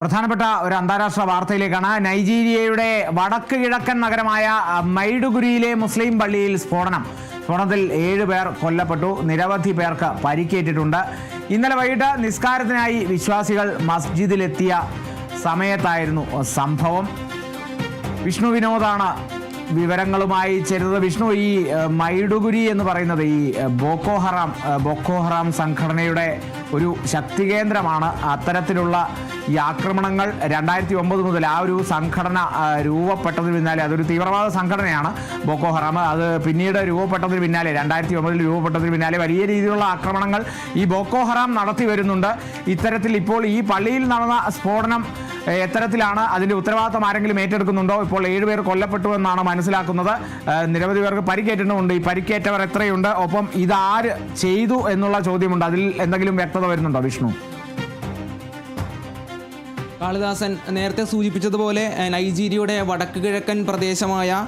പ്രധാനപ്പെട്ട ഒരു അന്താരാഷ്ട്ര വാർത്തയിലേക്കാണ്. നൈജീരിയയുടെ വടക്ക് കിഴക്കൻ നഗരമായ മൈഡുഗുരിയിലെ മുസ്ലിം പള്ളിയിൽ സ്ഫോടനത്തിൽ 7 പേർ കൊല്ലപ്പെട്ടു, നിരവധി പേർക്ക് പരിക്കേറ്റിട്ടുണ്ട്. ഇന്നലെ വൈകിട്ട് നിസ്കാരത്തിനായി വിശ്വാസികൾ മസ്ജിദിലെത്തിയ സമയത്തായിരുന്നു സംഭവം. വിഷ്ണു വിനോദാണ് വിവരങ്ങളുമായി ചേരുന്നത്. വിഷ്ണു, ഈ മൈഡുഗുരി എന്ന് പറയുന്നത് ഈ ബോക്കോ ഹറാം സംഘടനയുടെ ഒരു ശക്തി കേന്ദ്രമാണ്. അത്തരത്തിലുള്ള ഈ ആക്രമണങ്ങൾ 2009 മുതൽ ആ ഒരു സംഘടന രൂപപ്പെട്ടതിന് പിന്നാലെ, അതൊരു തീവ്രവാദ സംഘടനയാണ് ബോക്കോ ഹറാം. അത് പിന്നീട് രൂപപ്പെട്ടതിന് പിന്നാലെ 2009 രൂപപ്പെട്ടതിന് പിന്നാലെ വലിയ രീതിയിലുള്ള ആക്രമണങ്ങൾ ഈ ബോക്കോ ഹറാം നടത്തി വരുന്നുണ്ട്. ഇത്തരത്തിൽ ഇപ്പോൾ ഈ പള്ളിയിൽ നടന്ന സ്ഫോടനം എത്തരത്തിലാണ്, അതിൻ്റെ ഉത്തരവാദിത്തം ആരെങ്കിലും ഏറ്റെടുക്കുന്നുണ്ടോ? ഇപ്പോൾ 7 പേർ കൊല്ലപ്പെട്ടു എന്നാണ് മനസ്സിലാക്കുന്നത്. നിരവധി പേർക്ക് പരിക്കേറ്റിട്ടുമുണ്ട്. ഈ പരിക്കേറ്റവർ എത്രയുണ്ട്? ഒപ്പം ഇതാര് ചെയ്തു എന്നുള്ള ചോദ്യമുണ്ട്. അതിൽ എന്തെങ്കിലും വ്യക്തത വരുന്നുണ്ടോ വിഷ്ണു? കാളിദാസൻ നേരത്തെ സൂചിപ്പിച്ചതുപോലെ നൈജീരിയയുടെ വടക്ക് കിഴക്കൻ പ്രദേശമായ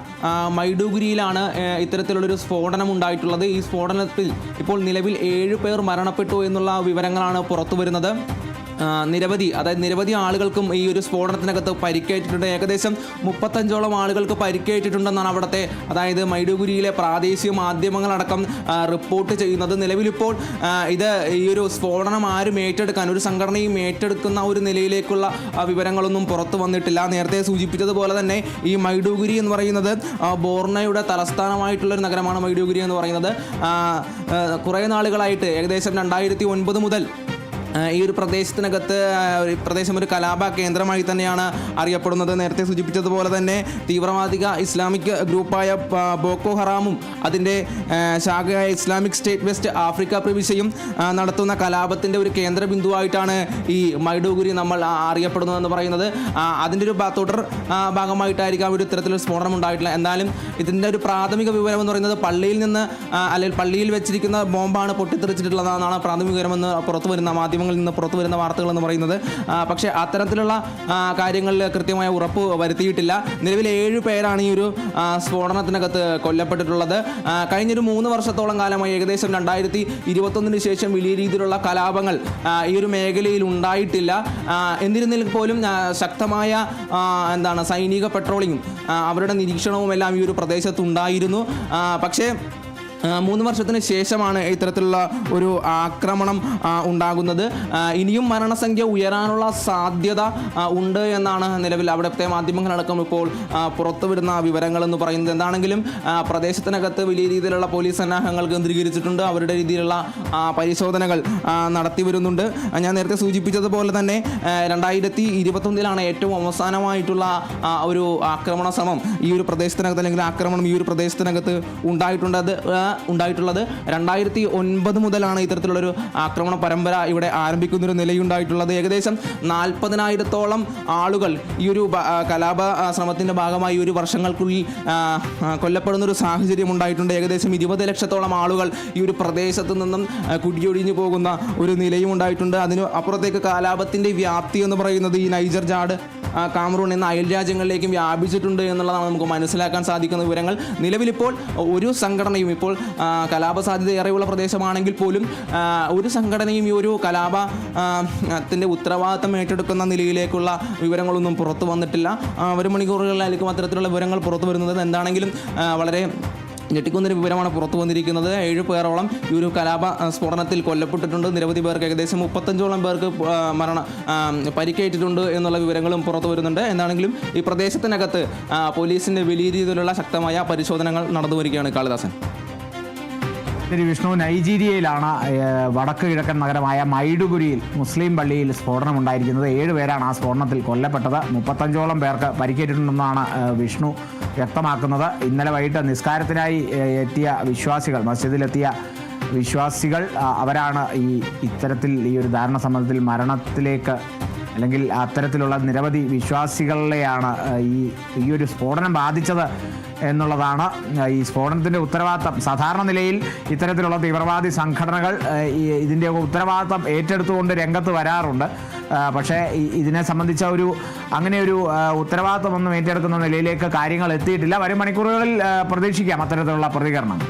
മൈഡുഗുരിയിലാണ് ഇത്തരത്തിലുള്ളൊരു സ്ഫോടനം ഉണ്ടായിട്ടുള്ളത്. ഈ സ്ഫോടനത്തിൽ ഇപ്പോൾ നിലവിൽ 7 പേർ മരണപ്പെട്ടു എന്നുള്ള വിവരങ്ങളാണ് പുറത്തു വരുന്നത്. നിരവധി ആളുകൾക്കും ഈ ഒരു സ്ഫോടനത്തിനകത്ത് പരിക്കേറ്റിട്ടുണ്ട്. ഏകദേശം 35ഓളം ആളുകൾക്ക് പരിക്കേറ്റിട്ടുണ്ടെന്നാണ് അവിടുത്തെ, അതായത് മൈഡുഗുരിയിലെ പ്രാദേശിക മാധ്യമങ്ങളടക്കം റിപ്പോർട്ട് ചെയ്യുന്നത്. നിലവിലിപ്പോൾ ഈ ഒരു സ്ഫോടനം ആരും ഏറ്റെടുക്കാൻ, ഒരു സംഘടനയും ഏറ്റെടുക്കുന്ന ഒരു നിലയിലേക്കുള്ള വിവരങ്ങളൊന്നും പുറത്തു വന്നിട്ടില്ല. നേരത്തെ സൂചിപ്പിച്ചതുപോലെ തന്നെ ഈ മൈഡുഗുരി എന്ന് പറയുന്നത് ബോർണയുടെ തലസ്ഥാനമായിട്ടുള്ളൊരു നഗരമാണ്. മൈഡുഗുരി എന്ന് പറയുന്നത് കുറേ നാളുകളായിട്ട്, ഏകദേശം 2009 മുതൽ ഈ ഒരു പ്രദേശം ഒരു കലാപ കേന്ദ്രമായി തന്നെയാണ് അറിയപ്പെടുന്നത്. നേരത്തെ സൂചിപ്പിച്ചതുപോലെ തന്നെ തീവ്രവാദിക ഇസ്ലാമിക് ഗ്രൂപ്പായ ബോക്കോ ഹറാമും അതിൻ്റെ ശാഖയായ ഇസ്ലാമിക് സ്റ്റേറ്റ് വെസ്റ്റ് ആഫ്രിക്ക പ്രവിശ്യയും നടത്തുന്ന കലാപത്തിൻ്റെ ഒരു കേന്ദ്ര ബിന്ദുവായിട്ടാണ് ഈ മൈഡുഗുരി നമ്മൾ അറിയപ്പെടുന്നതെന്ന് പറയുന്നത്. അതിൻ്റെ ഒരു തുടർ ഭാഗമായിട്ടായിരിക്കാം ഒരു ഇത്തരത്തിലൊരു സ്ഫോടനം ഉണ്ടായിട്ടില്ല. എന്നാലും ഇതിൻ്റെ ഒരു പ്രാഥമിക വിവരം എന്ന് പറയുന്നത് പള്ളിയിൽ വെച്ചിരിക്കുന്ന ബോംബാണ് പൊട്ടിത്തെറിച്ചിട്ടുള്ളതെന്നാണ് പ്രാഥമിക വിവരമെന്ന് പുറത്തു വരുന്ന വാർത്തകൾ എന്ന് പറയുന്നത്. പക്ഷേ അത്തരത്തിലുള്ള കാര്യങ്ങളിൽ കൃത്യമായ ഉറപ്പ് വരുത്തിയിട്ടില്ല. നിലവിൽ 7 പേരാണ് ഈ ഒരു സ്ഫോടനത്തിനകത്ത് കൊല്ലപ്പെട്ടിട്ടുള്ളത്. കഴിഞ്ഞൊരു 3 വർഷത്തോളം കാലമായി, ഏകദേശം 2021 ശേഷം വലിയ രീതിയിലുള്ള കലാപങ്ങൾ ഈ ഒരു മേഖലയിൽ ഉണ്ടായിട്ടില്ല. എന്നിരുന്നാൽ പോലും ശക്തമായ സൈനിക പെട്രോളിങ്ങും അവരുടെ നിരീക്ഷണവും എല്ലാം ഈ ഒരു പ്രദേശത്തുണ്ടായിരുന്നു. പക്ഷേ 3 വർഷത്തിന് ശേഷമാണ് ഇത്തരത്തിലുള്ള ഒരു ആക്രമണം ഉണ്ടാകുന്നത്. ഇനിയും മരണസംഖ്യ ഉയരാനുള്ള സാധ്യത ഉണ്ട് എന്നാണ് നിലവിൽ അവിടുത്തെ മാധ്യമങ്ങളടക്കം ഇപ്പോൾ പുറത്തുവിടുന്ന വിവരങ്ങൾ എന്ന് പറയുന്നത്. എന്താണെങ്കിലും പ്രദേശത്തിനകത്ത് വലിയ രീതിയിലുള്ള പോലീസ് സന്നാഹങ്ങൾ കേന്ദ്രീകരിച്ചിട്ടുണ്ട്. അവരുടെ രീതിയിലുള്ള പരിശോധനകൾ നടത്തി വരുന്നുണ്ട്. ഞാൻ നേരത്തെ സൂചിപ്പിച്ചതുപോലെ തന്നെ 2021 ഏറ്റവും അവസാനമായിട്ടുള്ള ഒരു ആക്രമണ ശ്രമം ഈ ഒരു പ്രദേശത്തിനകത്ത്, അല്ലെങ്കിൽ ആക്രമണം ഈ ഒരു പ്രദേശത്തിനകത്ത് ഉണ്ടായിട്ടുള്ളത്. 2009 മുതലാണ് ഇത്തരത്തിലുള്ളൊരു ആക്രമണ പരമ്പര ഇവിടെ ആരംഭിക്കുന്നൊരു നിലയുണ്ടായിട്ടുള്ളത്. ഏകദേശം 40,000-ഓളം ആളുകൾ ഈ ഒരു കലാപ ശ്രമത്തിൻ്റെ ഭാഗമായി ഒരു വർഷങ്ങൾക്കുള്ളിൽ കൊല്ലപ്പെടുന്നൊരു സാഹചര്യം ഉണ്ടായിട്ടുണ്ട്. ഏകദേശം 20 ലക്ഷത്തോളം ആളുകൾ ഈ ഒരു പ്രദേശത്ത് നിന്നും കുടിയൊഴിഞ്ഞു പോകുന്ന ഒരു നിലയും ഉണ്ടായിട്ടുണ്ട്. അതിന് അപ്പുറത്തേക്ക് കലാപത്തിൻ്റെ വ്യാപ്തി എന്ന് പറയുന്നത് ഈ നൈജർ, ചാഡ്, കാമറൂൺ എന്ന അയൽ രാജ്യങ്ങളിലേക്കും വ്യാപിച്ചിട്ടുണ്ട് എന്നുള്ളതാണ് നമുക്ക് മനസ്സിലാക്കാൻ സാധിക്കുന്ന വിവരങ്ങൾ. നിലവിലിപ്പോൾ ഒരു സംഘടനയും, ഇപ്പോൾ കലാപ സാധ്യത ഏറെയുള്ള പ്രദേശമാണെങ്കിൽ പോലും ഒരു സംഘടനയും ഈ ഒരു കലാപത്തിൻ്റെ ഉത്തരവാദിത്തം ഏറ്റെടുക്കുന്ന നിലയിലേക്കുള്ള വിവരങ്ങളൊന്നും പുറത്തു വന്നിട്ടില്ല. വരും മണിക്കൂറുകളിലായിരിക്കും അത്തരത്തിലുള്ള വിവരങ്ങൾ പുറത്തു വരുന്നത്. എന്താണെങ്കിലും വളരെ ഞെട്ടിക്കുന്നൊരു വിവരമാണ് പുറത്തു വന്നിരിക്കുന്നത്. 7 പേരോളം ഈ ഒരു കലാപ സ്ഫോടനത്തിൽ കൊല്ലപ്പെട്ടിട്ടുണ്ട്. നിരവധി പേർക്ക്, ഏകദേശം 35ഓളം പേർക്ക് പരിക്കേറ്റിട്ടുണ്ട് എന്നുള്ള വിവരങ്ങളും പുറത്തു വരുന്നുണ്ട്. എന്താണെങ്കിലും ഈ പ്രദേശത്തിനകത്ത് പോലീസിൻ്റെ വലിയ രീതിയിലുള്ള ശക്തമായ പരിശോധനകൾ നടന്നു വരികയാണ്. കാളിദാസൻ. ശരി വിഷ്ണു, നൈജീരിയയിലാണ് വടക്ക് കിഴക്കൻ നഗരമായ മൈഡുഗുരിയിൽ മുസ്ലിം പള്ളിയിൽ സ്ഫോടനം ഉണ്ടായിരിക്കുന്നത്. 7 പേരാണ് ആ സ്ഫോടനത്തിൽ കൊല്ലപ്പെട്ടത്. 35ഓളം പേർക്ക് പരിക്കേറ്റിട്ടുണ്ടെന്നാണ് വിഷ്ണു വ്യക്തമാക്കുന്നത്. ഇന്നലെ വൈകിട്ട് നിസ്കാരത്തിനായി മസ്ജിദിലെത്തിയ വിശ്വാസികൾ അവരാണ് ഇത്തരത്തിൽ ഈ ഒരു ദാരുണ സംബന്ധത്തിൽ മരണത്തിലേക്ക്, അല്ലെങ്കിൽ അത്തരത്തിലുള്ള നിരവധി വിശ്വാസികളെയാണ് ഈ ഒരു സ്ഫോടനം ബാധിച്ചത് എന്നുള്ളതാണ്. ഈ സ്ഫോടനത്തിൻ്റെ ഉത്തരവാദിത്തം സാധാരണ നിലയിൽ ഇത്തരത്തിലുള്ള തീവ്രവാദി സംഘടനകൾ ഇതിൻ്റെ ഉത്തരവാദിത്തം ഏറ്റെടുത്തുകൊണ്ട് രംഗത്ത് വരാറുണ്ട്. പക്ഷേ ഇതിനെ സംബന്ധിച്ച അങ്ങനെയൊരു ഉത്തരവാദിത്തമൊന്നും ഏറ്റെടുക്കുന്ന നിലയിലേക്ക് കാര്യങ്ങൾ എത്തിയിട്ടില്ല. വരും മണിക്കൂറുകളിൽ പ്രതീക്ഷിക്കാം അത്തരത്തിലുള്ള പ്രതികരണം.